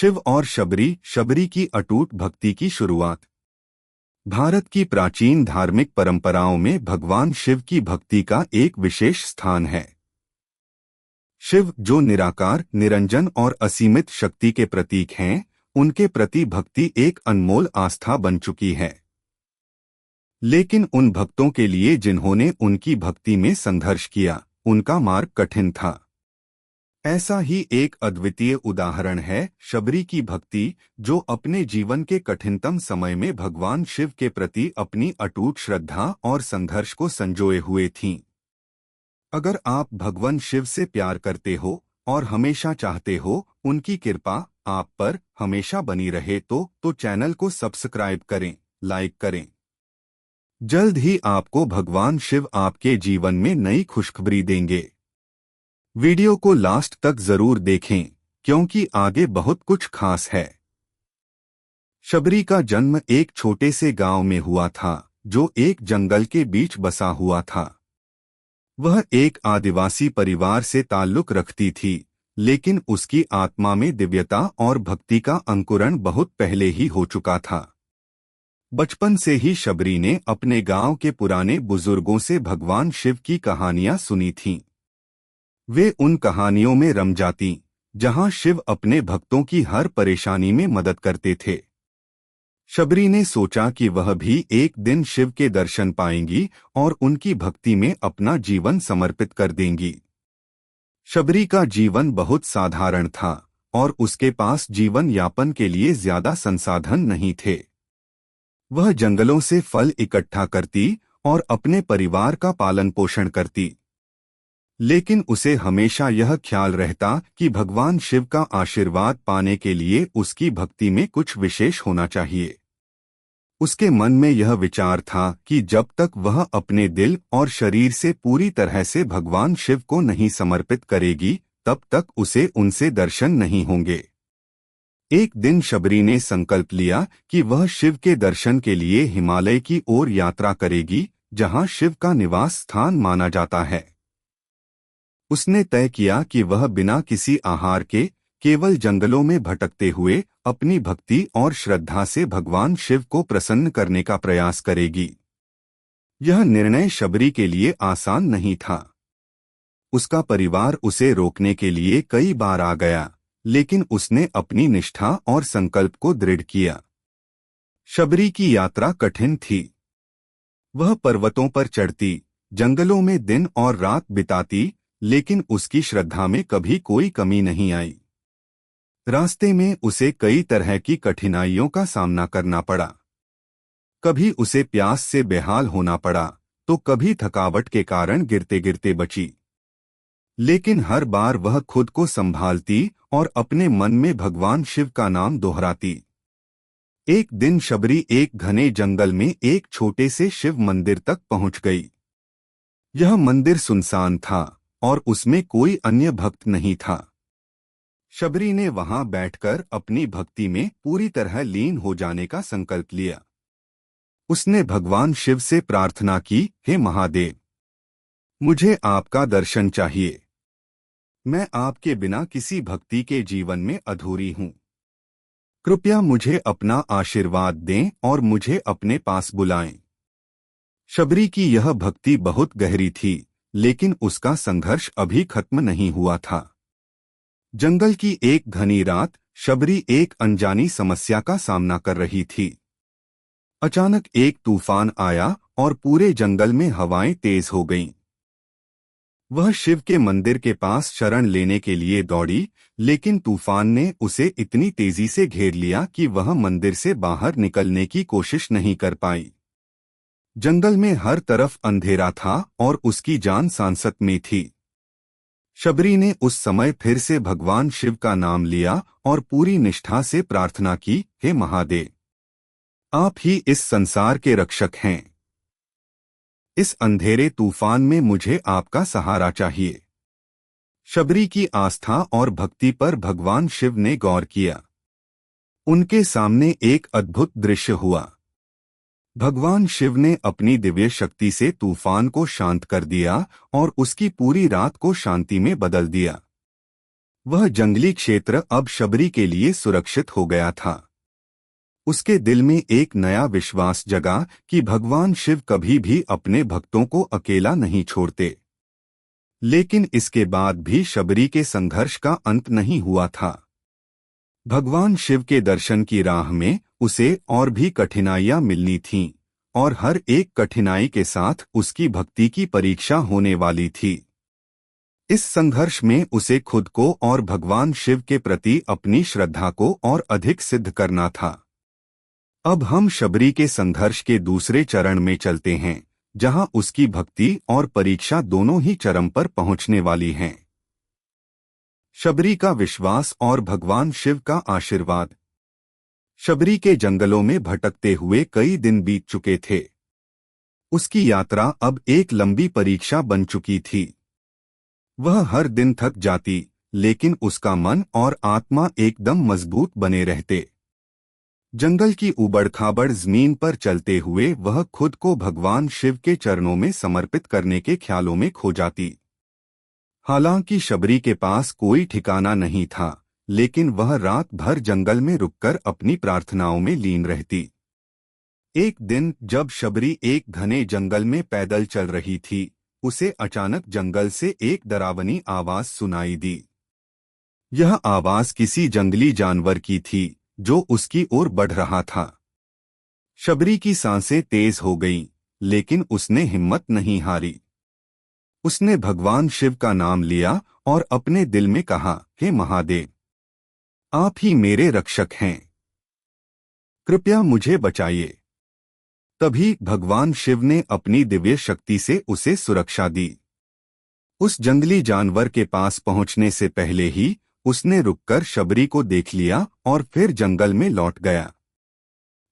शिव और शबरी, शबरी की अटूट भक्ति की शुरुआत। भारत की प्राचीन धार्मिक परंपराओं में भगवान शिव की भक्ति का एक विशेष स्थान है। शिव, जो निराकार, निरंजन और असीमित शक्ति के प्रतीक हैं, उनके प्रति भक्ति एक अनमोल आस्था बन चुकी है। लेकिन उन भक्तों के लिए जिन्होंने उनकी भक्ति में संघर्ष किया, उनका मार्ग कठिन था। ऐसा ही एक अद्वितीय उदाहरण है शबरी की भक्ति, जो अपने जीवन के कठिनतम समय में भगवान शिव के प्रति अपनी अटूट श्रद्धा और संघर्ष को संजोए हुए थीं। अगर आप भगवान शिव से प्यार करते हो और हमेशा चाहते हो उनकी कृपा आप पर हमेशा बनी रहे तो चैनल को सब्सक्राइब करें, लाइक करें। जल्द ही आपको भगवान शिव आपके जीवन में नई खुशखबरी देंगे। वीडियो को लास्ट तक जरूर देखें, क्योंकि आगे बहुत कुछ खास है। शबरी का जन्म एक छोटे से गांव में हुआ था, जो एक जंगल के बीच बसा हुआ था। वह एक आदिवासी परिवार से ताल्लुक रखती थी, लेकिन उसकी आत्मा में दिव्यता और भक्ति का अंकुरण बहुत पहले ही हो चुका था। बचपन से ही शबरी ने अपने गांव के पुराने बुजुर्गों से भगवान शिव की कहानियां सुनी थीं। वे उन कहानियों में रम जाती, जहां शिव अपने भक्तों की हर परेशानी में मदद करते थे। शबरी ने सोचा कि वह भी एक दिन शिव के दर्शन पाएंगी और उनकी भक्ति में अपना जीवन समर्पित कर देंगी। शबरी का जीवन बहुत साधारण था और उसके पास जीवन यापन के लिए ज्यादा संसाधन नहीं थे। वह जंगलों से फल इकट्ठा करती और अपने परिवार का पालन पोषण करती। लेकिन उसे हमेशा यह ख्याल रहता कि भगवान शिव का आशीर्वाद पाने के लिए उसकी भक्ति में कुछ विशेष होना चाहिए। उसके मन में यह विचार था कि जब तक वह अपने दिल और शरीर से पूरी तरह से भगवान शिव को नहीं समर्पित करेगी, तब तक उसे उनसे दर्शन नहीं होंगे। एक दिन शबरी ने संकल्प लिया कि वह शिव के दर्शन के लिए हिमालय की ओर यात्रा करेगी, जहां शिव का निवास स्थान माना जाता है। उसने तय किया कि वह बिना किसी आहार के केवल जंगलों में भटकते हुए अपनी भक्ति और श्रद्धा से भगवान शिव को प्रसन्न करने का प्रयास करेगी। यह निर्णय शबरी के लिए आसान नहीं था। उसका परिवार उसे रोकने के लिए कई बार आ गया, लेकिन उसने अपनी निष्ठा और संकल्प को दृढ़ किया। शबरी की यात्रा कठिन थी। वह पर्वतों पर चढ़ती, जंगलों में दिन और रात बिताती, लेकिन उसकी श्रद्धा में कभी कोई कमी नहीं आई। रास्ते में उसे कई तरह की कठिनाइयों का सामना करना पड़ा। कभी उसे प्यास से बेहाल होना पड़ा, तो कभी थकावट के कारण गिरते गिरते बची। लेकिन हर बार वह खुद को संभालती और अपने मन में भगवान शिव का नाम दोहराती। एक दिन शबरी एक घने जंगल में एक छोटे से शिव मंदिर तक पहुंच गई। यह मंदिर सुनसान था और उसमें कोई अन्य भक्त नहीं था। शबरी ने वहां बैठकर अपनी भक्ति में पूरी तरह लीन हो जाने का संकल्प लिया। उसने भगवान शिव से प्रार्थना की, हे महादेव, मुझे आपका दर्शन चाहिए। मैं आपके बिना किसी भक्ति के जीवन में अधूरी हूं। कृपया मुझे अपना आशीर्वाद दें और मुझे अपने पास बुलाएं। शबरी की यह भक्ति बहुत गहरी थी, लेकिन उसका संघर्ष अभी खत्म नहीं हुआ था। जंगल की एक घनी रात शबरी एक अनजानी समस्या का सामना कर रही थी। अचानक एक तूफान आया और पूरे जंगल में हवाएं तेज हो गईं। वह शिव के मंदिर के पास शरण लेने के लिए दौड़ी, लेकिन तूफान ने उसे इतनी तेजी से घेर लिया कि वह मंदिर से बाहर निकलने की कोशिश नहीं कर पाई। जंगल में हर तरफ अंधेरा था और उसकी जान सांसत में थी। शबरी ने उस समय फिर से भगवान शिव का नाम लिया और पूरी निष्ठा से प्रार्थना की, हे महादेव, आप ही इस संसार के रक्षक हैं। इस अंधेरे तूफान में मुझे आपका सहारा चाहिए। शबरी की आस्था और भक्ति पर भगवान शिव ने गौर किया। उनके सामने एक अद्भुत दृश्य हुआ। भगवान शिव ने अपनी दिव्य शक्ति से तूफान को शांत कर दिया और उसकी पूरी रात को शांति में बदल दिया। वह जंगली क्षेत्र अब शबरी के लिए सुरक्षित हो गया था। उसके दिल में एक नया विश्वास जगा कि भगवान शिव कभी भी अपने भक्तों को अकेला नहीं छोड़ते। लेकिन इसके बाद भी शबरी के संघर्ष का अंत नहीं हुआ था। भगवान शिव के दर्शन की राह में उसे और भी कठिनाइयां मिलनी थीं, और हर एक कठिनाई के साथ उसकी भक्ति की परीक्षा होने वाली थी। इस संघर्ष में उसे खुद को और भगवान शिव के प्रति अपनी श्रद्धा को और अधिक सिद्ध करना था। अब हम शबरी के संघर्ष के दूसरे चरण में चलते हैं, जहां उसकी भक्ति और परीक्षा दोनों ही चरम पर पहुंचने वाली हैं। शबरी का विश्वास और भगवान शिव का आशीर्वाद। शबरी के जंगलों में भटकते हुए कई दिन बीत चुके थे। उसकी यात्रा अब एक लंबी परीक्षा बन चुकी थी। वह हर दिन थक जाती, लेकिन उसका मन और आत्मा एकदम मजबूत बने रहते। जंगल की उबड़-खाबड़ जमीन पर चलते हुए वह खुद को भगवान शिव के चरणों में समर्पित करने के ख्यालों में खो जाती। हालांकि शबरी के पास कोई ठिकाना नहीं था, लेकिन वह रात भर जंगल में रुककर अपनी प्रार्थनाओं में लीन रहती। एक दिन जब शबरी एक घने जंगल में पैदल चल रही थी, उसे अचानक जंगल से एक डरावनी आवाज सुनाई दी। यह आवाज किसी जंगली जानवर की थी जो उसकी ओर बढ़ रहा था। शबरी की सांसें तेज हो गईं, लेकिन उसने हिम्मत नहीं हारी। उसने भगवान शिव का नाम लिया और अपने दिल में कहा, हे महादेव, आप ही मेरे रक्षक हैं, कृपया मुझे बचाइए। तभी भगवान शिव ने अपनी दिव्य शक्ति से उसे सुरक्षा दी। उस जंगली जानवर के पास पहुंचने से पहले ही उसने रुककर शबरी को देख लिया और फिर जंगल में लौट गया।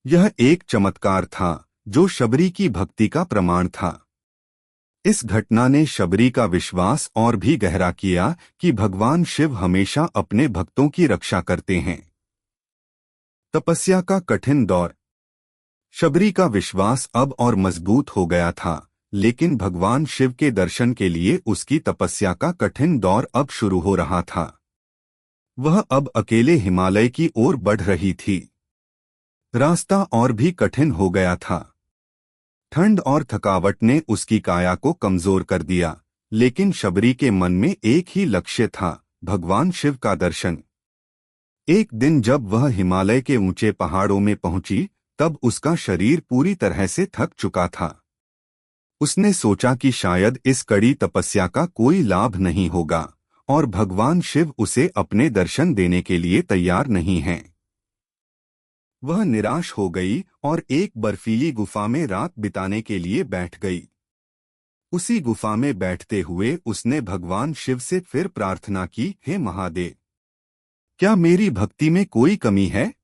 यह एक चमत्कार था जो शबरी की भक्ति का प्रमाण था। इस घटना ने शबरी का विश्वास और भी गहरा किया कि भगवान शिव हमेशा अपने भक्तों की रक्षा करते हैं। तपस्या का कठिन दौर। शबरी का विश्वास अब और मजबूत हो गया था, लेकिन भगवान शिव के दर्शन के लिए उसकी तपस्या का कठिन दौर अब शुरू हो रहा था। वह अब अकेले हिमालय की ओर बढ़ रही थी। रास्ता और भी कठिन हो गया था। ठंड और थकावट ने उसकी काया को कमजोर कर दिया, लेकिन शबरी के मन में एक ही लक्ष्य था, भगवान शिव का दर्शन। एक दिन जब वह हिमालय के ऊंचे पहाड़ों में पहुंची, तब उसका शरीर पूरी तरह से थक चुका था। उसने सोचा कि शायद इस कड़ी तपस्या का कोई लाभ नहीं होगा और भगवान शिव उसे अपने दर्शन देने के लिए तैयार नहीं हैं। वह निराश हो गई और एक बर्फीली गुफा में रात बिताने के लिए बैठ गई। उसी गुफा में बैठते हुए उसने भगवान शिव से फिर प्रार्थना की, हे महादेव, क्या मेरी भक्ति में कोई कमी है?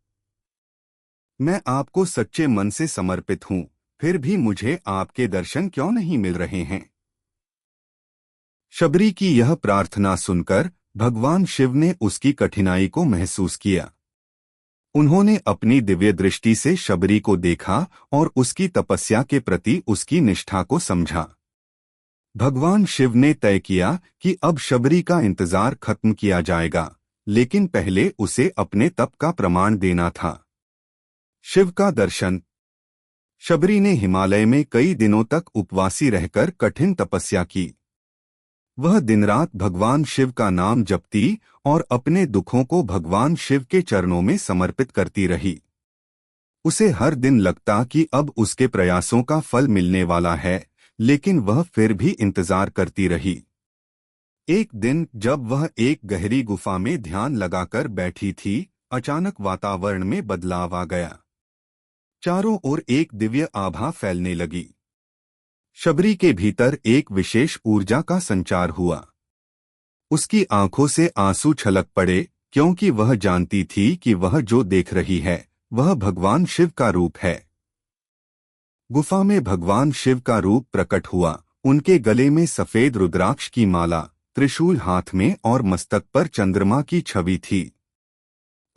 मैं आपको सच्चे मन से समर्पित हूँ, फिर भी मुझे आपके दर्शन क्यों नहीं मिल रहे हैं? शबरी की यह प्रार्थना सुनकर भगवान शिव ने उसकी कठिनाई को महसूस किया। उन्होंने अपनी दिव्य दृष्टि से शबरी को देखा और उसकी तपस्या के प्रति उसकी निष्ठा को समझा। भगवान शिव ने तय किया कि अब शबरी का इंतजार खत्म किया जाएगा, लेकिन पहले उसे अपने तप का प्रमाण देना था। शिव का दर्शन। शबरी ने हिमालय में कई दिनों तक उपवासी रहकर कठिन तपस्या की। वह दिन रात भगवान शिव का नाम जपती और अपने दुखों को भगवान शिव के चरणों में समर्पित करती रही। उसे हर दिन लगता कि अब उसके प्रयासों का फल मिलने वाला है, लेकिन वह फिर भी इंतजार करती रही। एक दिन जब वह एक गहरी गुफा में ध्यान लगाकर बैठी थी, अचानक वातावरण में बदलाव आ गया। चारों ओर एक दिव्य आभा फैलने लगी। शबरी के भीतर एक विशेष ऊर्जा का संचार हुआ। उसकी आंखों से आंसू छलक पड़े, क्योंकि वह जानती थी कि वह जो देख रही है वह भगवान शिव का रूप है। गुफा में भगवान शिव का रूप प्रकट हुआ। उनके गले में सफेद रुद्राक्ष की माला, त्रिशूल हाथ में और मस्तक पर चंद्रमा की छवि थी।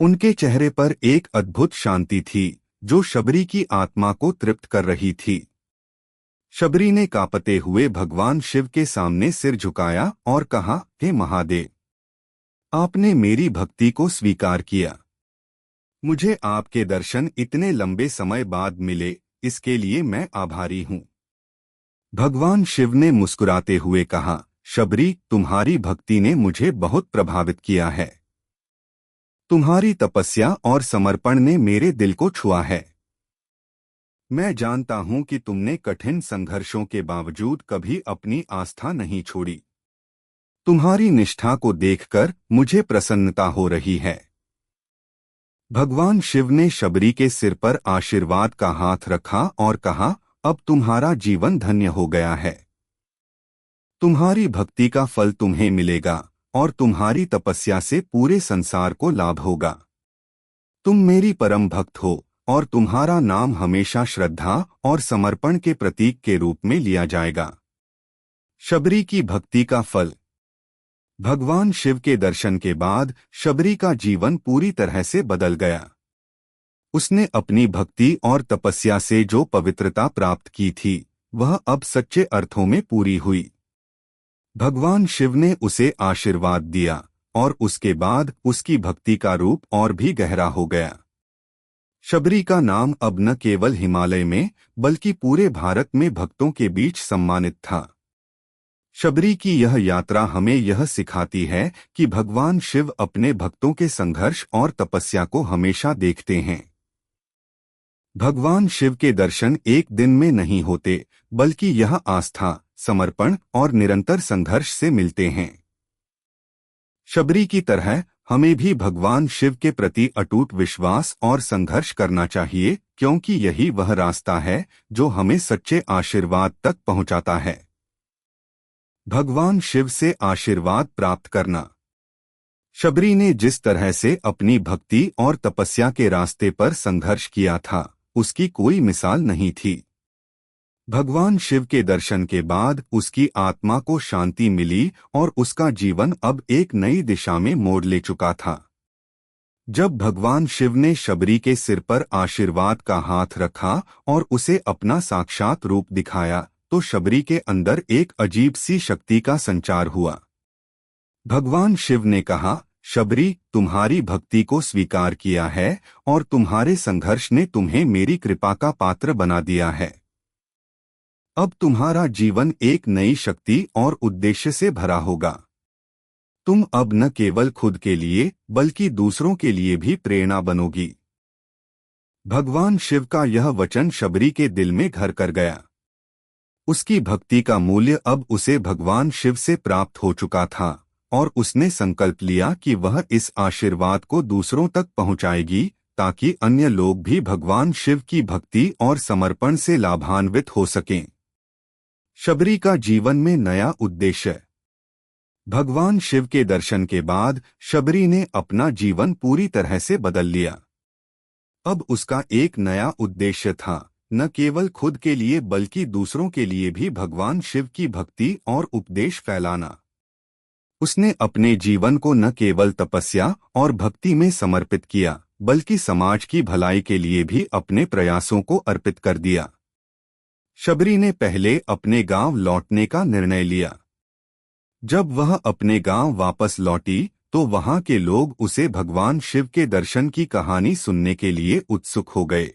उनके चेहरे पर एक अद्भुत शांति थी जो शबरी की आत्मा को तृप्त कर रही थी। शबरी ने कांपते हुए भगवान शिव के सामने सिर झुकाया और कहा, हे महादेव, आपने मेरी भक्ति को स्वीकार किया। मुझे आपके दर्शन इतने लंबे समय बाद मिले, इसके लिए मैं आभारी हूँ। भगवान शिव ने मुस्कुराते हुए कहा, शबरी, तुम्हारी भक्ति ने मुझे बहुत प्रभावित किया है। तुम्हारी तपस्या और समर्पण ने मेरे दिल को छुआ है। मैं जानता हूं कि तुमने कठिन संघर्षों के बावजूद कभी अपनी आस्था नहीं छोड़ी। तुम्हारी निष्ठा को देखकर मुझे प्रसन्नता हो रही है। भगवान शिव ने शबरी के सिर पर आशीर्वाद का हाथ रखा और कहा, अब तुम्हारा जीवन धन्य हो गया है। तुम्हारी भक्ति का फल तुम्हें मिलेगा और तुम्हारी तपस्या से पूरे संसार को लाभ होगा। तुम मेरी परम भक्त हो और तुम्हारा नाम हमेशा श्रद्धा और समर्पण के प्रतीक के रूप में लिया जाएगा। शबरी की भक्ति का फल। भगवान शिव के दर्शन के बाद शबरी का जीवन पूरी तरह से बदल गया। उसने अपनी भक्ति और तपस्या से जो पवित्रता प्राप्त की थी, वह अब सच्चे अर्थों में पूरी हुई। भगवान शिव ने उसे आशीर्वाद दिया और उसके बाद उसकी भक्ति का रूप और भी गहरा हो गया। शबरी का नाम अब न केवल हिमालय में बल्कि पूरे भारत में भक्तों के बीच सम्मानित था। शबरी की यह यात्रा हमें यह सिखाती है कि भगवान शिव अपने भक्तों के संघर्ष और तपस्या को हमेशा देखते हैं। भगवान शिव के दर्शन एक दिन में नहीं होते, बल्कि यह आस्था, समर्पण और निरंतर संघर्ष से मिलते हैं। शबरी की तरह हमें भी भगवान शिव के प्रति अटूट विश्वास और संघर्ष करना चाहिए, क्योंकि यही वह रास्ता है जो हमें सच्चे आशीर्वाद तक पहुंचाता है। भगवान शिव से आशीर्वाद प्राप्त करना। शबरी ने जिस तरह से अपनी भक्ति और तपस्या के रास्ते पर संघर्ष किया था, उसकी कोई मिसाल नहीं थी। भगवान शिव के दर्शन के बाद उसकी आत्मा को शांति मिली और उसका जीवन अब एक नई दिशा में मोड़ ले चुका था। जब भगवान शिव ने शबरी के सिर पर आशीर्वाद का हाथ रखा और उसे अपना साक्षात रूप दिखाया, तो शबरी के अंदर एक अजीब सी शक्ति का संचार हुआ। भगवान शिव ने कहा, शबरी, तुम्हारी भक्ति को स्वीकार किया है और तुम्हारे संघर्ष ने तुम्हें मेरी कृपा का पात्र बना दिया है। अब तुम्हारा जीवन एक नई शक्ति और उद्देश्य से भरा होगा। तुम अब न केवल खुद के लिए बल्कि दूसरों के लिए भी प्रेरणा बनोगी। भगवान शिव का यह वचन शबरी के दिल में घर कर गया। उसकी भक्ति का मूल्य अब उसे भगवान शिव से प्राप्त हो चुका था और उसने संकल्प लिया कि वह इस आशीर्वाद को दूसरों तक पहुंचाएगी, ताकि अन्य लोग भी भगवान शिव की भक्ति और समर्पण से लाभान्वित हो सकें। शबरी का जीवन में नया उद्देश्य। भगवान शिव के दर्शन के बाद शबरी ने अपना जीवन पूरी तरह से बदल लिया। अब उसका एक नया उद्देश्य था, न केवल खुद के लिए बल्कि दूसरों के लिए भी भगवान शिव की भक्ति और उपदेश फैलाना। उसने अपने जीवन को न केवल तपस्या और भक्ति में समर्पित किया, बल्कि समाज की भलाई के लिए भी अपने प्रयासों को अर्पित कर दिया। शबरी ने पहले अपने गांव लौटने का निर्णय लिया। जब वह अपने गांव वापस लौटी, तो वहां के लोग उसे भगवान शिव के दर्शन की कहानी सुनने के लिए उत्सुक हो गए।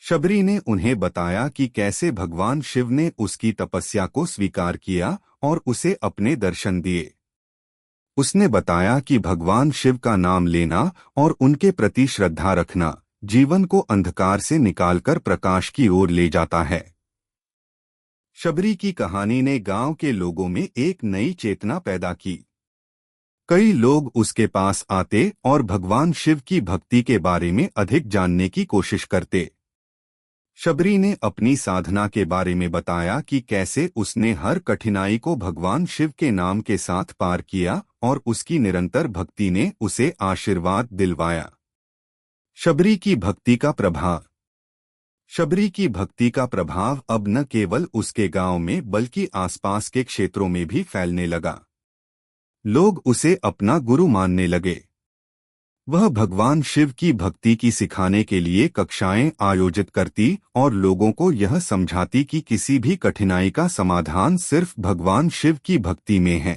शबरी ने उन्हें बताया कि कैसे भगवान शिव ने उसकी तपस्या को स्वीकार किया और उसे अपने दर्शन दिए। उसने बताया कि भगवान शिव का नाम लेना और उनके प्रति श्रद्धा रखना जीवन को अंधकार से निकालकर प्रकाश की ओर ले जाता है। शबरी की कहानी ने गांव के लोगों में एक नई चेतना पैदा की। कई लोग उसके पास आते और भगवान शिव की भक्ति के बारे में अधिक जानने की कोशिश करते। शबरी ने अपनी साधना के बारे में बताया कि कैसे उसने हर कठिनाई को भगवान शिव के नाम के साथ पार किया और उसकी निरंतर भक्ति ने उसे आशीर्वाद दिलवाया। शबरी की भक्ति का प्रभाव। शबरी की भक्ति का प्रभाव अब न केवल उसके गांव में बल्कि आसपास के क्षेत्रों में भी फैलने लगा। लोग उसे अपना गुरु मानने लगे। वह भगवान शिव की भक्ति की सिखाने के लिए कक्षाएं आयोजित करती और लोगों को यह समझाती कि किसी भी कठिनाई का समाधान सिर्फ भगवान शिव की भक्ति में है।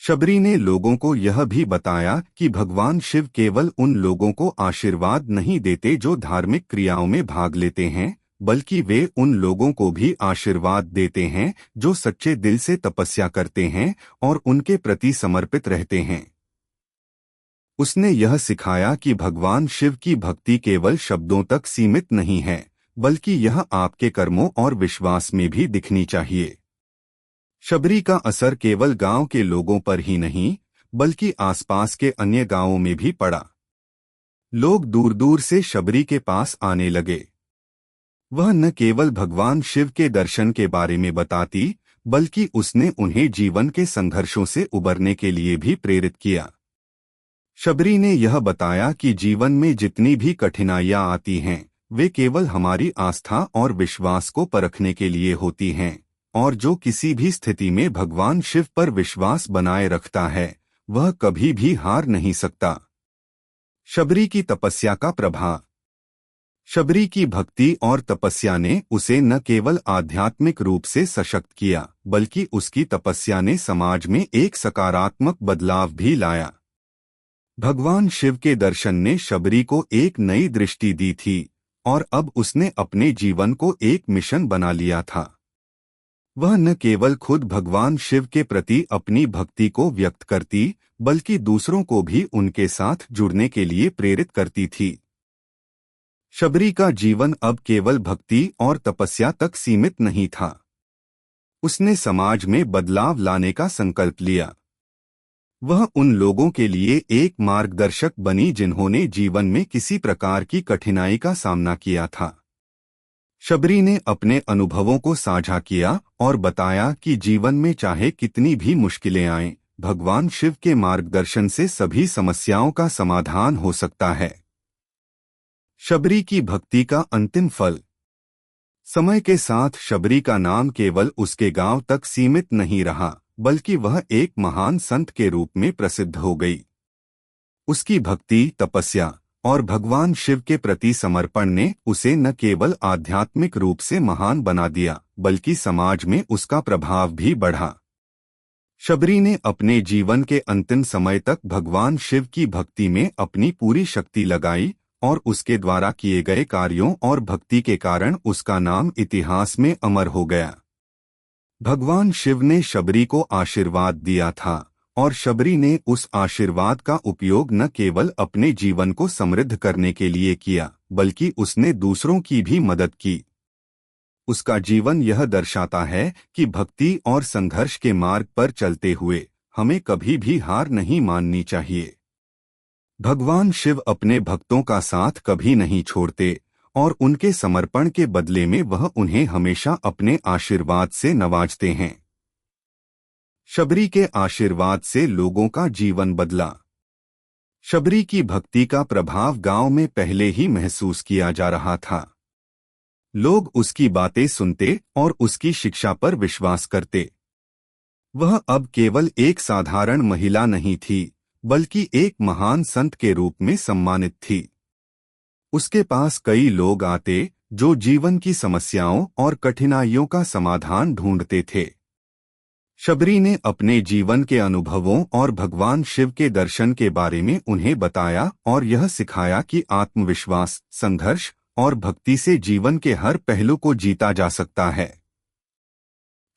शबरी ने लोगों को यह भी बताया कि भगवान शिव केवल उन लोगों को आशीर्वाद नहीं देते जो धार्मिक क्रियाओं में भाग लेते हैं, बल्कि वे उन लोगों को भी आशीर्वाद देते हैं जो सच्चे दिल से तपस्या करते हैं और उनके प्रति समर्पित रहते हैं। उसने यह सिखाया कि भगवान शिव की भक्ति केवल शब्दों तक सीमित नहीं है, बल्कि यह आपके कर्मों और विश्वास में भी दिखनी चाहिए। शबरी का असर केवल गांव के लोगों पर ही नहीं, बल्कि आसपास के अन्य गांवों में भी पड़ा। लोग दूर दूर से शबरी के पास आने लगे। वह न केवल भगवान शिव के दर्शन के बारे में बताती, बल्कि उसने उन्हें जीवन के संघर्षों से उबरने के लिए भी प्रेरित किया। शबरी ने यह बताया कि जीवन में जितनी भी कठिनाइयां आती हैं, वे केवल हमारी आस्था और विश्वास को परखने के लिए होती हैं, और जो किसी भी स्थिति में भगवान शिव पर विश्वास बनाए रखता है, वह कभी भी हार नहीं सकता। शबरी की तपस्या का प्रभाव। शबरी की भक्ति और तपस्या ने उसे न केवल आध्यात्मिक रूप से सशक्त किया, बल्कि उसकी तपस्या ने समाज में एक सकारात्मक बदलाव भी लाया। भगवान शिव के दर्शन ने शबरी को एक नई दृष्टि दी थी, और अब उसने अपने जीवन को एक मिशन बना लिया था। वह न केवल खुद भगवान शिव के प्रति अपनी भक्ति को व्यक्त करती, बल्कि दूसरों को भी उनके साथ जुड़ने के लिए प्रेरित करती थी। शबरी का जीवन अब केवल भक्ति और तपस्या तक सीमित नहीं था। उसने समाज में बदलाव लाने का संकल्प लिया। वह उन लोगों के लिए एक मार्गदर्शक बनी जिन्होंने जीवन में किसी प्रकार की कठिनाई का सामना किया था। शबरी ने अपने अनुभवों को साझा किया और बताया कि जीवन में चाहे कितनी भी मुश्किलें आएं, भगवान शिव के मार्गदर्शन से सभी समस्याओं का समाधान हो सकता है। शबरी की भक्ति का अंतिम फल। समय के साथ शबरी का नाम केवल उसके गांव तक सीमित नहीं रहा, बल्कि वह एक महान संत के रूप में प्रसिद्ध हो गई। उसकी भक्ति, तपस्या और भगवान शिव के प्रति समर्पण ने उसे न केवल आध्यात्मिक रूप से महान बना दिया, बल्कि समाज में उसका प्रभाव भी बढ़ा। शबरी ने अपने जीवन के अंतिम समय तक भगवान शिव की भक्ति में अपनी पूरी शक्ति लगाई, और उसके द्वारा किए गए कार्यों और भक्ति के कारण उसका नाम इतिहास में अमर हो गया। भगवान शिव ने शबरी को आशीर्वाद दिया था, और शबरी ने उस आशीर्वाद का उपयोग न केवल अपने जीवन को समृद्ध करने के लिए किया, बल्कि उसने दूसरों की भी मदद की। उसका जीवन यह दर्शाता है कि भक्ति और संघर्ष के मार्ग पर चलते हुए हमें कभी भी हार नहीं माननी चाहिए। भगवान शिव अपने भक्तों का साथ कभी नहीं छोड़ते, और उनके समर्पण के बदले में वह उन्हें हमेशा अपने आशीर्वाद से नवाजते हैं। शबरी के आशीर्वाद से लोगों का जीवन बदला। शबरी की भक्ति का प्रभाव गांव में पहले ही महसूस किया जा रहा था। लोग उसकी बातें सुनते और उसकी शिक्षा पर विश्वास करते। वह अब केवल एक साधारण महिला नहीं थी, बल्कि एक महान संत के रूप में सम्मानित थी। उसके पास कई लोग आते जो जीवन की समस्याओं और कठिनाइयों का समाधान ढूंढते थे। शबरी ने अपने जीवन के अनुभवों और भगवान शिव के दर्शन के बारे में उन्हें बताया और यह सिखाया कि आत्मविश्वास, संघर्ष और भक्ति से जीवन के हर पहलू को जीता जा सकता है।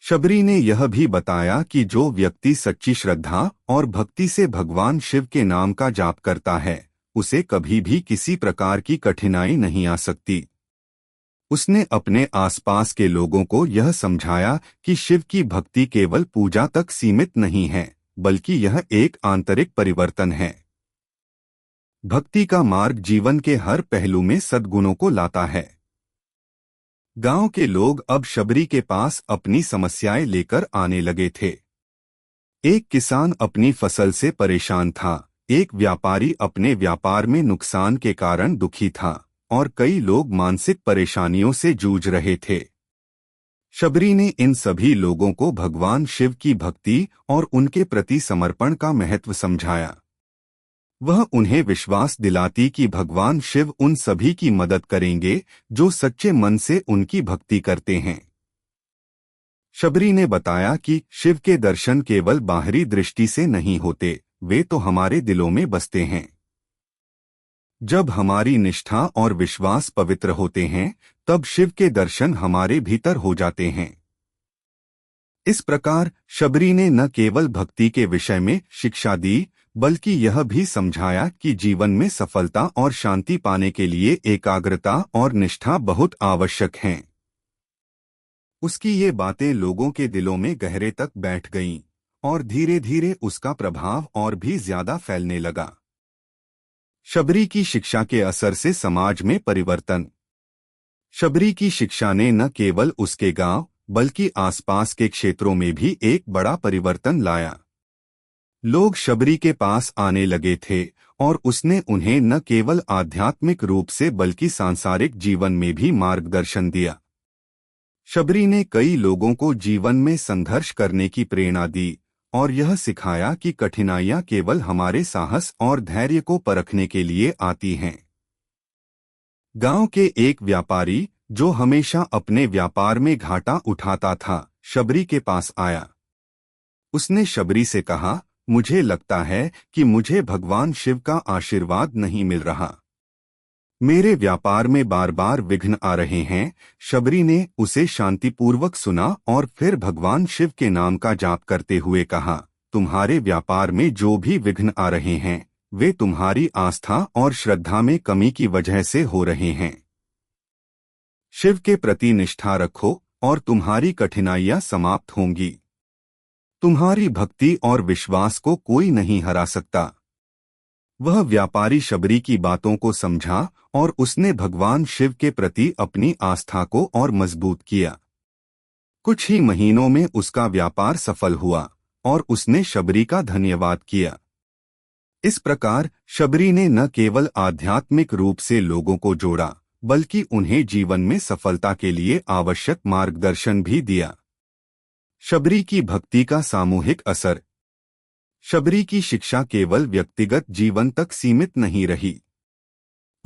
शबरी ने यह भी बताया कि जो व्यक्ति सच्ची श्रद्धा और भक्ति से भगवान शिव के नाम का जाप करता है, उसे कभी भी किसी प्रकार की कठिनाई नहीं आ सकती। उसने अपने आसपास के लोगों को यह समझाया कि शिव की भक्ति केवल पूजा तक सीमित नहीं है, बल्कि यह एक आंतरिक परिवर्तन है। भक्ति का मार्ग जीवन के हर पहलू में सद्गुणों को लाता है। गांव के लोग अब शबरी के पास अपनी समस्याएं लेकर आने लगे थे। एक किसान अपनी फसल से परेशान था, एक व्यापारी अपने व्यापार में नुकसान के कारण दुखी था, और कई लोग मानसिक परेशानियों से जूझ रहे थे। शबरी ने इन सभी लोगों को भगवान शिव की भक्ति और उनके प्रति समर्पण का महत्व समझाया। वह उन्हें विश्वास दिलाती कि भगवान शिव उन सभी की मदद करेंगे जो सच्चे मन से उनकी भक्ति करते हैं। शबरी ने बताया कि शिव के दर्शन केवल बाहरी दृष्टि से नहीं होते, वे तो हमारे दिलों में बसते हैं। जब हमारी निष्ठा और विश्वास पवित्र होते हैं, तब शिव के दर्शन हमारे भीतर हो जाते हैं। इस प्रकार शबरी ने न केवल भक्ति के विषय में शिक्षा दी, बल्कि यह भी समझाया कि जीवन में सफलता और शांति पाने के लिए एकाग्रता और निष्ठा बहुत आवश्यक हैं। उसकी ये बातें लोगों के दिलों में गहरे तक बैठ गईं और धीरे धीरे उसका प्रभाव और भी ज्यादा फैलने लगा। शबरी की शिक्षा के असर से समाज में परिवर्तन। शबरी की शिक्षा ने न केवल उसके गांव बल्कि आसपास के क्षेत्रों में भी एक बड़ा परिवर्तन लाया। लोग शबरी के पास आने लगे थे और उसने उन्हें न केवल आध्यात्मिक रूप से बल्कि सांसारिक जीवन में भी मार्गदर्शन दिया। शबरी ने कई लोगों को जीवन में संघर्ष करने की प्रेरणा दी और यह सिखाया कि कठिनाइयां केवल हमारे साहस और धैर्य को परखने के लिए आती हैं। गांव के एक व्यापारी, जो हमेशा अपने व्यापार में घाटा उठाता था, शबरी के पास आया। उसने शबरी से कहा, मुझे लगता है कि मुझे भगवान शिव का आशीर्वाद नहीं मिल रहा। मेरे व्यापार में बार बार विघ्न आ रहे हैं। शबरी ने उसे शांतिपूर्वक सुना और फिर भगवान शिव के नाम का जाप करते हुए कहा, तुम्हारे व्यापार में जो भी विघ्न आ रहे हैं, वे तुम्हारी आस्था और श्रद्धा में कमी की वजह से हो रहे हैं। शिव के प्रति निष्ठा रखो और तुम्हारी कठिनाइयां समाप्त होंगी। तुम्हारी भक्ति और विश्वास को कोई नहीं हरा सकता। वह व्यापारी शबरी की बातों को समझा और उसने भगवान शिव के प्रति अपनी आस्था को और मजबूत किया। कुछ ही महीनों में उसका व्यापार सफल हुआ और उसने शबरी का धन्यवाद किया। इस प्रकार शबरी ने न केवल आध्यात्मिक रूप से लोगों को जोड़ा, बल्कि उन्हें जीवन में सफलता के लिए आवश्यक मार्गदर्शन भी दिया। शबरी की भक्ति का सामूहिक असर। शबरी की शिक्षा केवल व्यक्तिगत जीवन तक सीमित नहीं रही।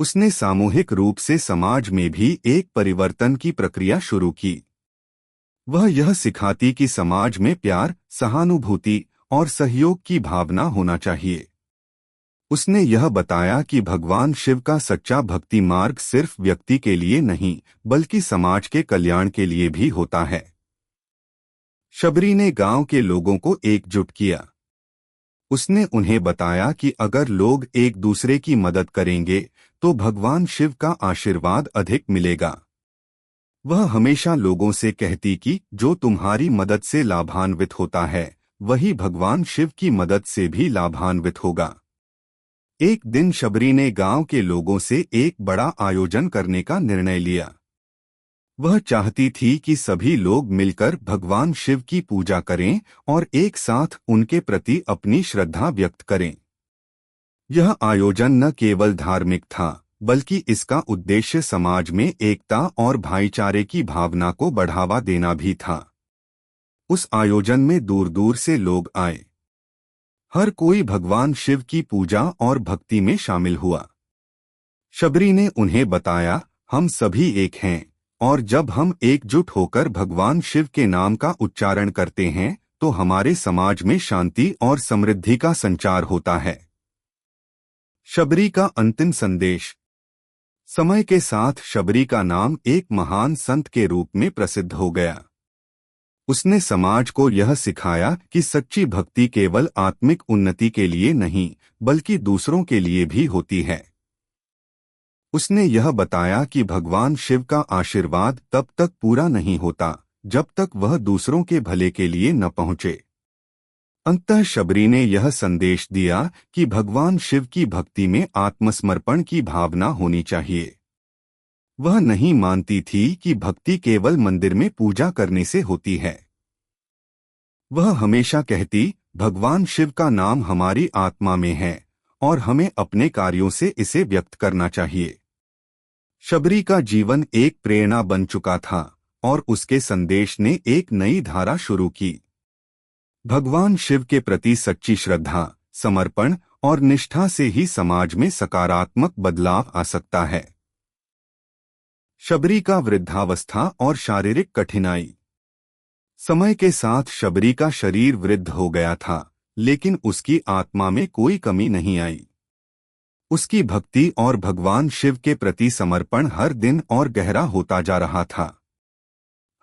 उसने सामूहिक रूप से समाज में भी एक परिवर्तन की प्रक्रिया शुरू की। वह यह सिखाती कि समाज में प्यार, सहानुभूति और सहयोग की भावना होना चाहिए। उसने यह बताया कि भगवान शिव का सच्चा भक्ति मार्ग सिर्फ व्यक्ति के लिए नहीं, बल्कि समाज के कल्याण के लिए भी होता है। शबरी ने गांव के लोगों को एकजुट किया। उसने उन्हें बताया कि अगर लोग एक दूसरे की मदद करेंगे तो भगवान शिव का आशीर्वाद अधिक मिलेगा। वह हमेशा लोगों से कहती कि जो तुम्हारी मदद से लाभान्वित होता है, वही भगवान शिव की मदद से भी लाभान्वित होगा। एक दिन शबरी ने गांव के लोगों से एक बड़ा आयोजन करने का निर्णय लिया। वह चाहती थी कि सभी लोग मिलकर भगवान शिव की पूजा करें और एक साथ उनके प्रति अपनी श्रद्धा व्यक्त करें। यह आयोजन न केवल धार्मिक था, बल्कि इसका उद्देश्य समाज में एकता और भाईचारे की भावना को बढ़ावा देना भी था। उस आयोजन में दूर दूर से लोग आए। हर कोई भगवान शिव की पूजा और भक्ति में शामिल हुआ। शबरी ने उन्हें बताया, हम सभी एक हैं और जब हम एकजुट होकर भगवान शिव के नाम का उच्चारण करते हैं तो हमारे समाज में शांति और समृद्धि का संचार होता है। शबरी का अंतिम संदेश। समय के साथ शबरी का नाम एक महान संत के रूप में प्रसिद्ध हो गया। उसने समाज को यह सिखाया कि सच्ची भक्ति केवल आत्मिक उन्नति के लिए नहीं, बल्कि दूसरों के लिए भी होती है। उसने यह बताया कि भगवान शिव का आशीर्वाद तब तक पूरा नहीं होता जब तक वह दूसरों के भले के लिए न पहुंचे। अंततः शबरी ने यह संदेश दिया कि भगवान शिव की भक्ति में आत्मसमर्पण की भावना होनी चाहिए। वह नहीं मानती थी कि भक्ति केवल मंदिर में पूजा करने से होती है। वह हमेशा कहती, भगवान शिव का नाम हमारी आत्मा में है और हमें अपने कार्यों से इसे व्यक्त करना चाहिए। शबरी का जीवन एक प्रेरणा बन चुका था और उसके संदेश ने एक नई धारा शुरू की। भगवान शिव के प्रति सच्ची श्रद्धा, समर्पण और निष्ठा से ही समाज में सकारात्मक बदलाव आ सकता है। शबरी का वृद्धावस्था और शारीरिक कठिनाई। समय के साथ शबरी का शरीर वृद्ध हो गया था, लेकिन उसकी आत्मा में कोई कमी नहीं आई। उसकी भक्ति और भगवान शिव के प्रति समर्पण हर दिन और गहरा होता जा रहा था।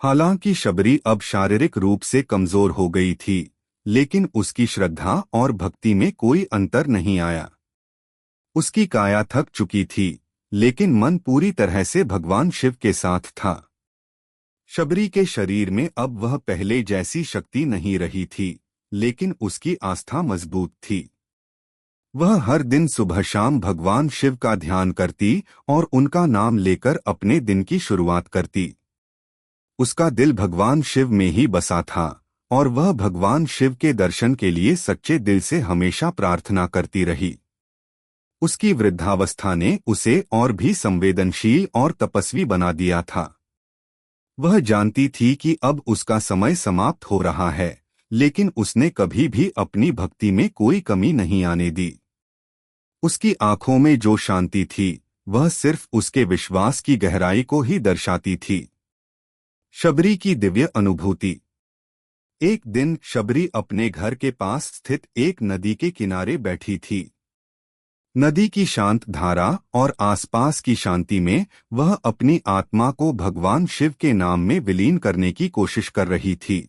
हालांकि शबरी अब शारीरिक रूप से कमजोर हो गई थी, लेकिन उसकी श्रद्धा और भक्ति में कोई अंतर नहीं आया। उसकी काया थक चुकी थी, लेकिन मन पूरी तरह से भगवान शिव के साथ था। शबरी के शरीर में अब वह पहले जैसी शक्ति नहीं रही थी, लेकिन उसकी आस्था मजबूत थी। वह हर दिन सुबह शाम भगवान शिव का ध्यान करती और उनका नाम लेकर अपने दिन की शुरुआत करती। उसका दिल भगवान शिव में ही बसा था और वह भगवान शिव के दर्शन के लिए सच्चे दिल से हमेशा प्रार्थना करती रही। उसकी वृद्धावस्था ने उसे और भी संवेदनशील और तपस्वी बना दिया था। वह जानती थी कि अब उसका समय समाप्त हो रहा है, लेकिन उसने कभी भी अपनी भक्ति में कोई कमी नहीं आने दी। उसकी आंखों में जो शांति थी, वह सिर्फ उसके विश्वास की गहराई को ही दर्शाती थी। शबरी की दिव्य अनुभूति। एक दिन शबरी अपने घर के पास स्थित एक नदी के किनारे बैठी थी। नदी की शांत धारा और आसपास की शांति में वह अपनी आत्मा को भगवान शिव के नाम में विलीन करने की कोशिश कर रही थी।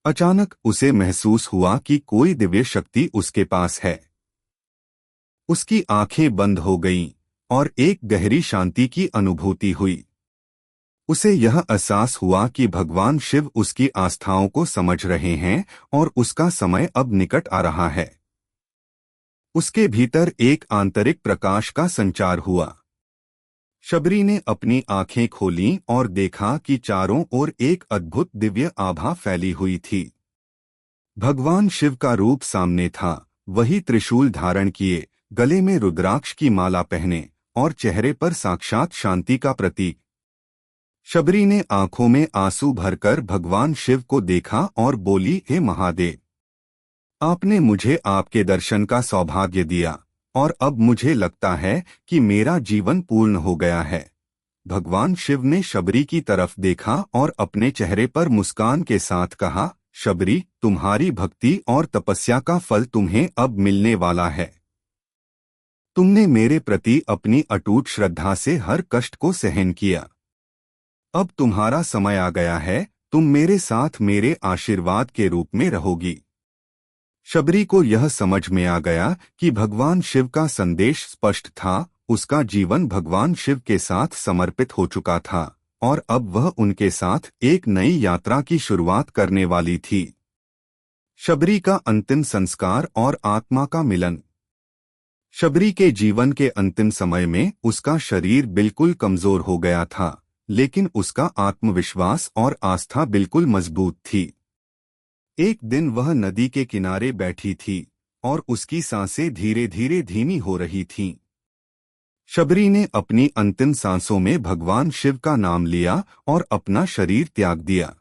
अचानक उसे महसूस हुआ कि कोई दिव्य शक्ति उसके पास है। उसकी आंखें बंद हो गईं और एक गहरी शांति की अनुभूति हुई। उसे यह एहसास हुआ कि भगवान शिव उसकी आस्थाओं को समझ रहे हैं और उसका समय अब निकट आ रहा है। उसके भीतर एक आंतरिक प्रकाश का संचार हुआ। शबरी ने अपनी आंखें खोलीं और देखा कि चारों ओर एक अद्भुत दिव्य आभा फैली हुई थी। भगवान शिव का रूप सामने था, वही त्रिशूल धारण किए, गले में रुद्राक्ष की माला पहने और चेहरे पर साक्षात शांति का प्रतीक। शबरी ने आंखों में आंसू भरकर भगवान शिव को देखा और बोली, हे महादेव, आपने मुझे आपके दर्शन का सौभाग्य दिया और अब मुझे लगता है कि मेरा जीवन पूर्ण हो गया है। भगवान शिव ने शबरी की तरफ देखा और अपने चेहरे पर मुस्कान के साथ कहा, शबरी, तुम्हारी भक्ति और तपस्या का फल तुम्हें अब मिलने वाला है। तुमने मेरे प्रति अपनी अटूट श्रद्धा से हर कष्ट को सहन किया। अब तुम्हारा समय आ गया है, तुम मेरे साथ मेरे आशीर्वाद के रूप में रहोगी। शबरी को यह समझ में आ गया कि भगवान शिव का संदेश स्पष्ट था। उसका जीवन भगवान शिव के साथ समर्पित हो चुका था और अब वह उनके साथ एक नई यात्रा की शुरुआत करने वाली थी। शबरी का अंतिम संस्कार और आत्मा का मिलन। शबरी के जीवन के अंतिम समय में उसका शरीर बिल्कुल कमजोर हो गया था, लेकिन उसका आत्मविश्वास और आस्था बिल्कुल मजबूत थी। एक दिन वह नदी के किनारे बैठी थी और उसकी सांसें धीरे धीरे धीमी हो रही थीं। शबरी ने अपनी अंतिम सांसों में भगवान शिव का नाम लिया और अपना शरीर त्याग दिया।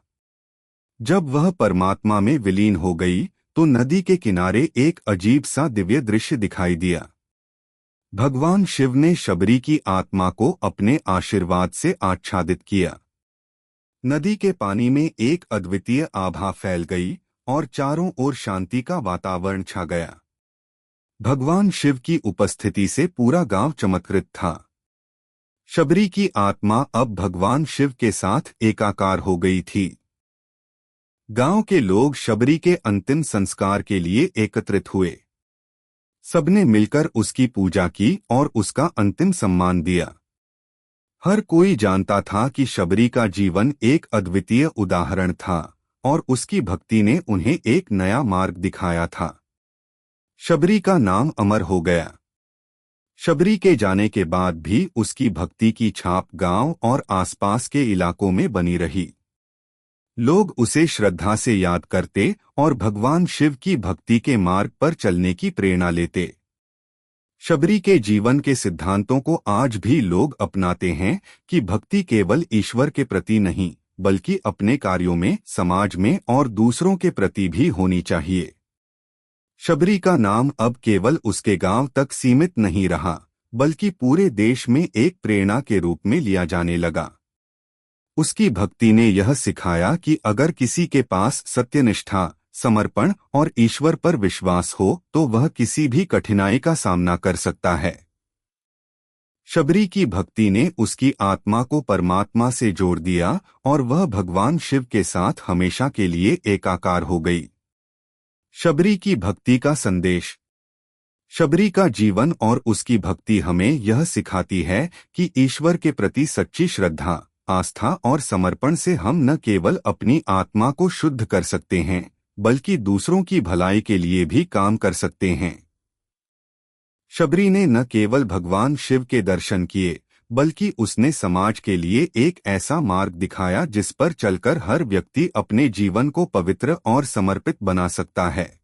जब वह परमात्मा में विलीन हो गई, तो नदी के किनारे एक अजीब सा दिव्य दृश्य दिखाई दिया। भगवान शिव ने शबरी की आत्मा को अपने आशीर्वाद से आच्छादित किया। नदी के पानी में एक अद्वितीय आभा फैल गई और चारों ओर शांति का वातावरण छा गया। भगवान शिव की उपस्थिति से पूरा गांव चमत्कृत था। शबरी की आत्मा अब भगवान शिव के साथ एकाकार हो गई थी। गांव के लोग शबरी के अंतिम संस्कार के लिए एकत्रित हुए। सबने मिलकर उसकी पूजा की और उसका अंतिम सम्मान दिया। हर कोई जानता था कि शबरी का जीवन एक अद्वितीय उदाहरण था और उसकी भक्ति ने उन्हें एक नया मार्ग दिखाया था। शबरी का नाम अमर हो गया। शबरी के जाने के बाद भी उसकी भक्ति की छाप गांव और आसपास के इलाकों में बनी रही। लोग उसे श्रद्धा से याद करते और भगवान शिव की भक्ति के मार्ग पर चलने की प्रेरणा लेते। शबरी के जीवन के सिद्धांतों को आज भी लोग अपनाते हैं कि भक्ति केवल ईश्वर के प्रति नहीं, बल्कि अपने कार्यों में, समाज में और दूसरों के प्रति भी होनी चाहिए। शबरी का नाम अब केवल उसके गांव तक सीमित नहीं रहा, बल्कि पूरे देश में एक प्रेरणा के रूप में लिया जाने लगा। उसकी भक्ति ने यह सिखाया कि अगर किसी के पास सत्यनिष्ठा, समर्पण और ईश्वर पर विश्वास हो तो वह किसी भी कठिनाई का सामना कर सकता है। शबरी की भक्ति ने उसकी आत्मा को परमात्मा से जोड़ दिया और वह भगवान शिव के साथ हमेशा के लिए एकाकार हो गई। शबरी की भक्ति का संदेश। शबरी का जीवन और उसकी भक्ति हमें यह सिखाती है कि ईश्वर के प्रति सच्ची श्रद्धा, आस्था और समर्पण से हम न केवल अपनी आत्मा को शुद्ध कर सकते हैं, बल्कि दूसरों की भलाई के लिए भी काम कर सकते हैं। शबरी ने न केवल भगवान शिव के दर्शन किए, बल्कि उसने समाज के लिए एक ऐसा मार्ग दिखाया जिस पर चलकर हर व्यक्ति अपने जीवन को पवित्र और समर्पित बना सकता है।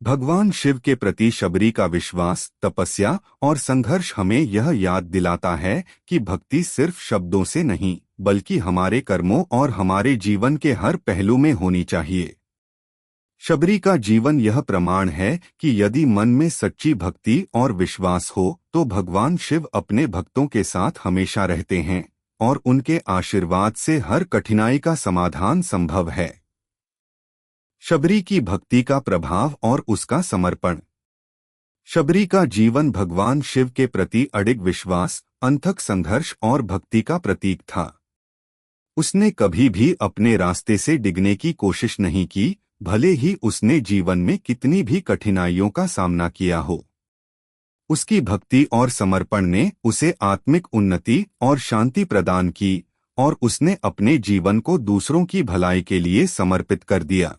भगवान शिव के प्रति शबरी का विश्वास, तपस्या और संघर्ष हमें यह याद दिलाता है कि भक्ति सिर्फ शब्दों से नहीं, बल्कि हमारे कर्मों और हमारे जीवन के हर पहलू में होनी चाहिए। शबरी का जीवन यह प्रमाण है कि यदि मन में सच्ची भक्ति और विश्वास हो तो भगवान शिव अपने भक्तों के साथ हमेशा रहते हैं और उनके आशीर्वाद से हर कठिनाई का समाधान संभव है। शबरी की भक्ति का प्रभाव और उसका समर्पण। शबरी का जीवन भगवान शिव के प्रति अडिग विश्वास, अथक संघर्ष और भक्ति का प्रतीक था। उसने कभी भी अपने रास्ते से डिगने की कोशिश नहीं की, भले ही उसने जीवन में कितनी भी कठिनाइयों का सामना किया हो। उसकी भक्ति और समर्पण ने उसे आत्मिक उन्नति और शांति प्रदान की और उसने अपने जीवन को दूसरों की भलाई के लिए समर्पित कर दिया।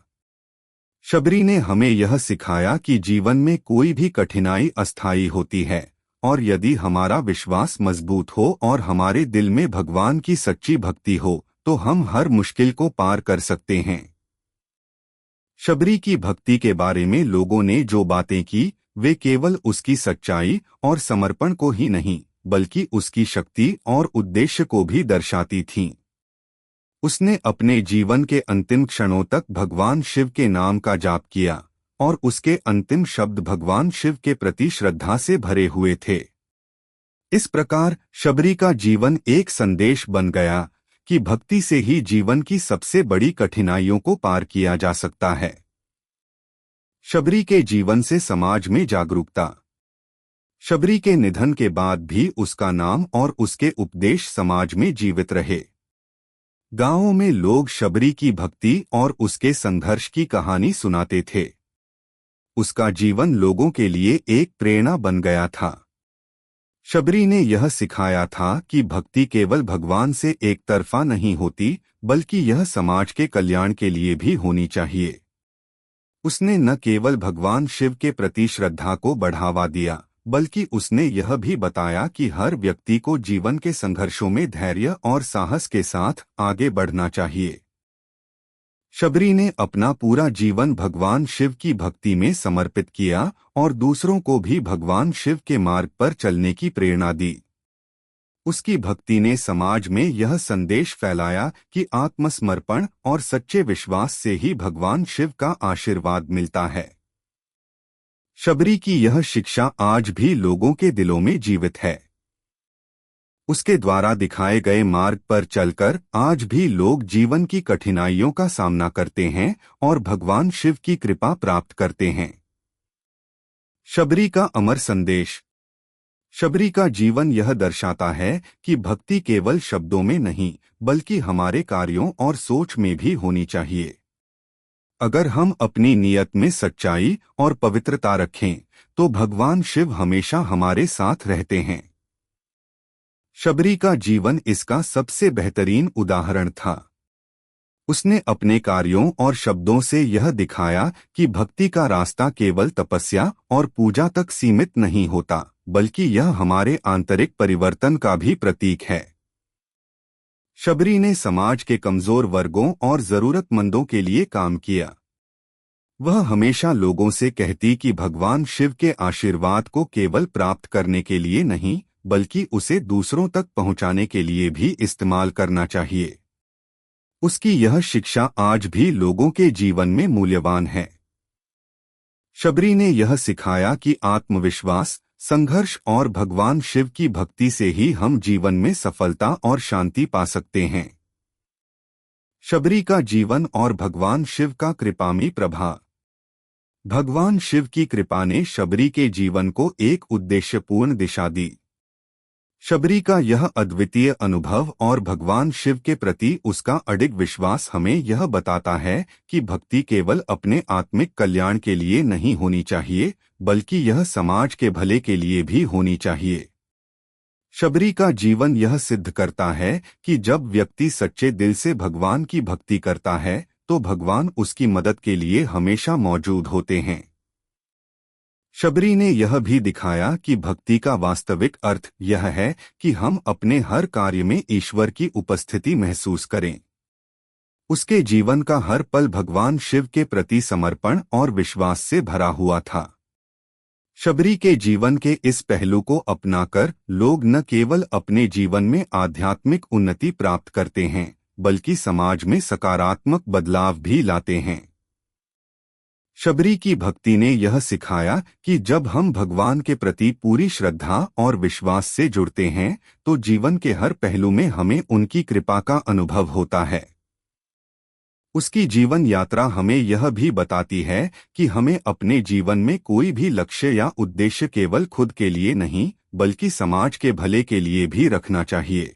शबरी ने हमें यह सिखाया कि जीवन में कोई भी कठिनाई अस्थायी होती है और यदि हमारा विश्वास मजबूत हो और हमारे दिल में भगवान की सच्ची भक्ति हो तो हम हर मुश्किल को पार कर सकते हैं। शबरी की भक्ति के बारे में लोगों ने जो बातें की वे केवल उसकी सच्चाई और समर्पण को ही नहीं, बल्कि उसकी शक्ति और उद्देश्य को भी दर्शाती थीं। उसने अपने जीवन के अंतिम क्षणों तक भगवान शिव के नाम का जाप किया और उसके अंतिम शब्द भगवान शिव के प्रति श्रद्धा से भरे हुए थे। इस प्रकार शबरी का जीवन एक संदेश बन गया कि भक्ति से ही जीवन की सबसे बड़ी कठिनाइयों को पार किया जा सकता है। शबरी के जीवन से समाज में जागरूकता। शबरी के निधन के बाद भी उसका नाम और उसके उपदेश समाज में जीवित रहे। गांवों में लोग शबरी की भक्ति और उसके संघर्ष की कहानी सुनाते थे। उसका जीवन लोगों के लिए एक प्रेरणा बन गया था। शबरी ने यह सिखाया था कि भक्ति केवल भगवान से एक तरफा नहीं होती, बल्कि यह समाज के कल्याण के लिए भी होनी चाहिए। उसने न केवल भगवान शिव के प्रति श्रद्धा को बढ़ावा दिया, बल्कि उसने यह भी बताया कि हर व्यक्ति को जीवन के संघर्षों में धैर्य और साहस के साथ आगे बढ़ना चाहिए। शबरी ने अपना पूरा जीवन भगवान शिव की भक्ति में समर्पित किया और दूसरों को भी भगवान शिव के मार्ग पर चलने की प्रेरणा दी। उसकी भक्ति ने समाज में यह संदेश फैलाया कि आत्मसमर्पण और सच्चे विश्वास से ही भगवान शिव का आशीर्वाद मिलता है। शबरी की यह शिक्षा आज भी लोगों के दिलों में जीवित है। उसके द्वारा दिखाए गए मार्ग पर चलकर आज भी लोग जीवन की कठिनाइयों का सामना करते हैं और भगवान शिव की कृपा प्राप्त करते हैं। शबरी का अमर संदेश। शबरी का जीवन यह दर्शाता है कि भक्ति केवल शब्दों में नहीं, बल्कि हमारे कार्यों और सोच में भी होनी चाहिए। अगर हम अपनी नियत में सच्चाई और पवित्रता रखें, तो भगवान शिव हमेशा हमारे साथ रहते हैं। शबरी का जीवन इसका सबसे बेहतरीन उदाहरण था। उसने अपने कार्यों और शब्दों से यह दिखाया कि भक्ति का रास्ता केवल तपस्या और पूजा तक सीमित नहीं होता, बल्कि यह हमारे आंतरिक परिवर्तन का भी प्रतीक है। शबरी ने समाज के कमजोर वर्गों और जरूरतमंदों के लिए काम किया। वह हमेशा लोगों से कहती कि भगवान शिव के आशीर्वाद को केवल प्राप्त करने के लिए नहीं, बल्कि उसे दूसरों तक पहुंचाने के लिए भी इस्तेमाल करना चाहिए। उसकी यह शिक्षा आज भी लोगों के जीवन में मूल्यवान है। शबरी ने यह सिखाया कि आत्मविश्वास, संघर्ष और भगवान शिव की भक्ति से ही हम जीवन में सफलता और शांति पा सकते हैं। शबरी का जीवन और भगवान शिव का कृपामी प्रभाव। भगवान शिव की कृपा ने शबरी के जीवन को एक उद्देश्यपूर्ण दिशा दी। शबरी का यह अद्वितीय अनुभव और भगवान शिव के प्रति उसका अडिग विश्वास हमें यह बताता है कि भक्ति केवल अपने आत्मिक कल्याण के लिए नहीं होनी चाहिए, बल्कि यह समाज के भले के लिए भी होनी चाहिए। शबरी का जीवन यह सिद्ध करता है कि जब व्यक्ति सच्चे दिल से भगवान की भक्ति करता है तो भगवान उसकी मदद के लिए हमेशा मौजूद होते हैं। शबरी ने यह भी दिखाया कि भक्ति का वास्तविक अर्थ यह है कि हम अपने हर कार्य में ईश्वर की उपस्थिति महसूस करें। उसके जीवन का हर पल भगवान शिव के प्रति समर्पण और विश्वास से भरा हुआ था। शबरी के जीवन के इस पहलू को अपनाकर लोग न केवल अपने जीवन में आध्यात्मिक उन्नति प्राप्त करते हैं, बल्कि समाज में सकारात्मक बदलाव भी लाते हैं। शबरी की भक्ति ने यह सिखाया कि जब हम भगवान के प्रति पूरी श्रद्धा और विश्वास से जुड़ते हैं तो जीवन के हर पहलू में हमें उनकी कृपा का अनुभव होता है। उसकी जीवन यात्रा हमें यह भी बताती है कि हमें अपने जीवन में कोई भी लक्ष्य या उद्देश्य केवल खुद के लिए नहीं, बल्कि समाज के भले के लिए भी रखना चाहिए।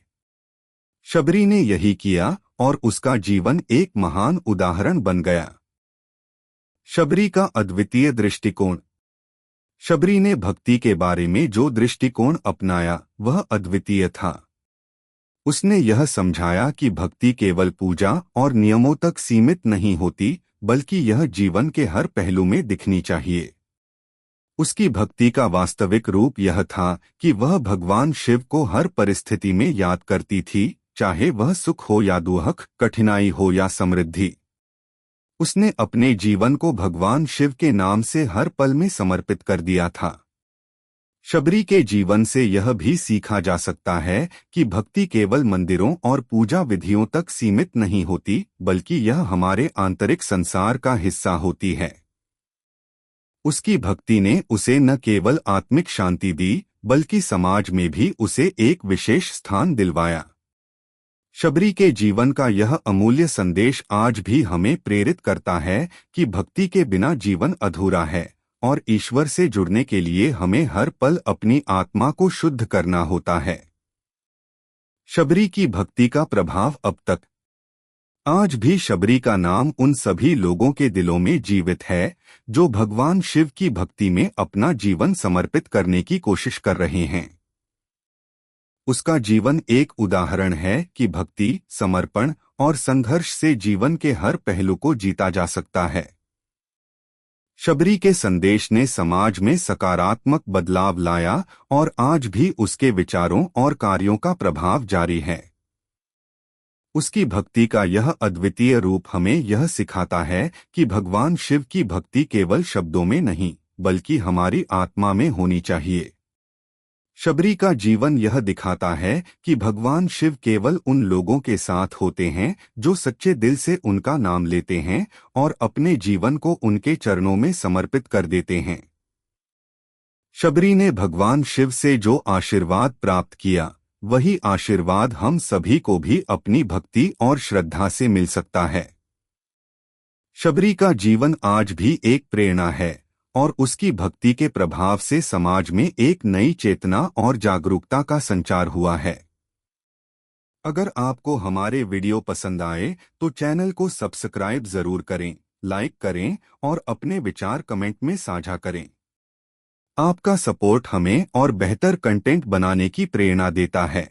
शबरी ने यही किया और उसका जीवन एक महान उदाहरण बन गया। शबरी का अद्वितीय दृष्टिकोण। शबरी ने भक्ति के बारे में जो दृष्टिकोण अपनाया वह अद्वितीय था। उसने यह समझाया कि भक्ति केवल पूजा और नियमों तक सीमित नहीं होती, बल्कि यह जीवन के हर पहलू में दिखनी चाहिए। उसकी भक्ति का वास्तविक रूप यह था कि वह भगवान शिव को हर परिस्थिति में याद करती थी, चाहे वह सुख हो या दुख, कठिनाई हो या समृद्धि। उसने अपने जीवन को भगवान शिव के नाम से हर पल में समर्पित कर दिया था। शबरी के जीवन से यह भी सीखा जा सकता है कि भक्ति केवल मंदिरों और पूजा विधियों तक सीमित नहीं होती, बल्कि यह हमारे आंतरिक संसार का हिस्सा होती है। उसकी भक्ति ने उसे न केवल आत्मिक शांति दी, बल्कि समाज में भी उसे एक विशेष स्थान दिलवाया। शबरी के जीवन का यह अमूल्य संदेश आज भी हमें प्रेरित करता है कि भक्ति के बिना जीवन अधूरा है और ईश्वर से जुड़ने के लिए हमें हर पल अपनी आत्मा को शुद्ध करना होता है। शबरी की भक्ति का प्रभाव अब तक। आज भी शबरी का नाम उन सभी लोगों के दिलों में जीवित है जो भगवान शिव की भक्ति में अपना जीवन समर्पित करने की कोशिश कर रहे हैं। उसका जीवन एक उदाहरण है कि भक्ति, समर्पण और संघर्ष से जीवन के हर पहलू को जीता जा सकता है। शबरी के संदेश ने समाज में सकारात्मक बदलाव लाया और आज भी उसके विचारों और कार्यों का प्रभाव जारी है। उसकी भक्ति का यह अद्वितीय रूप हमें यह सिखाता है कि भगवान शिव की भक्ति केवल शब्दों में नहीं, बल्कि हमारी आत्मा में होनी चाहिए। शबरी का जीवन यह दिखाता है कि भगवान शिव केवल उन लोगों के साथ होते हैं जो सच्चे दिल से उनका नाम लेते हैं और अपने जीवन को उनके चरणों में समर्पित कर देते हैं। शबरी ने भगवान शिव से जो आशीर्वाद प्राप्त किया, वही आशीर्वाद हम सभी को भी अपनी भक्ति और श्रद्धा से मिल सकता है। शबरी का जीवन आज भी एक प्रेरणा है और उसकी भक्ति के प्रभाव से समाज में एक नई चेतना और जागरूकता का संचार हुआ है। अगर आपको हमारे वीडियो पसंद आए तो चैनल को सब्सक्राइब जरूर करें, लाइक करें और अपने विचार कमेंट में साझा करें। आपका सपोर्ट हमें और बेहतर कंटेंट बनाने की प्रेरणा देता है।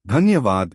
धन्यवाद।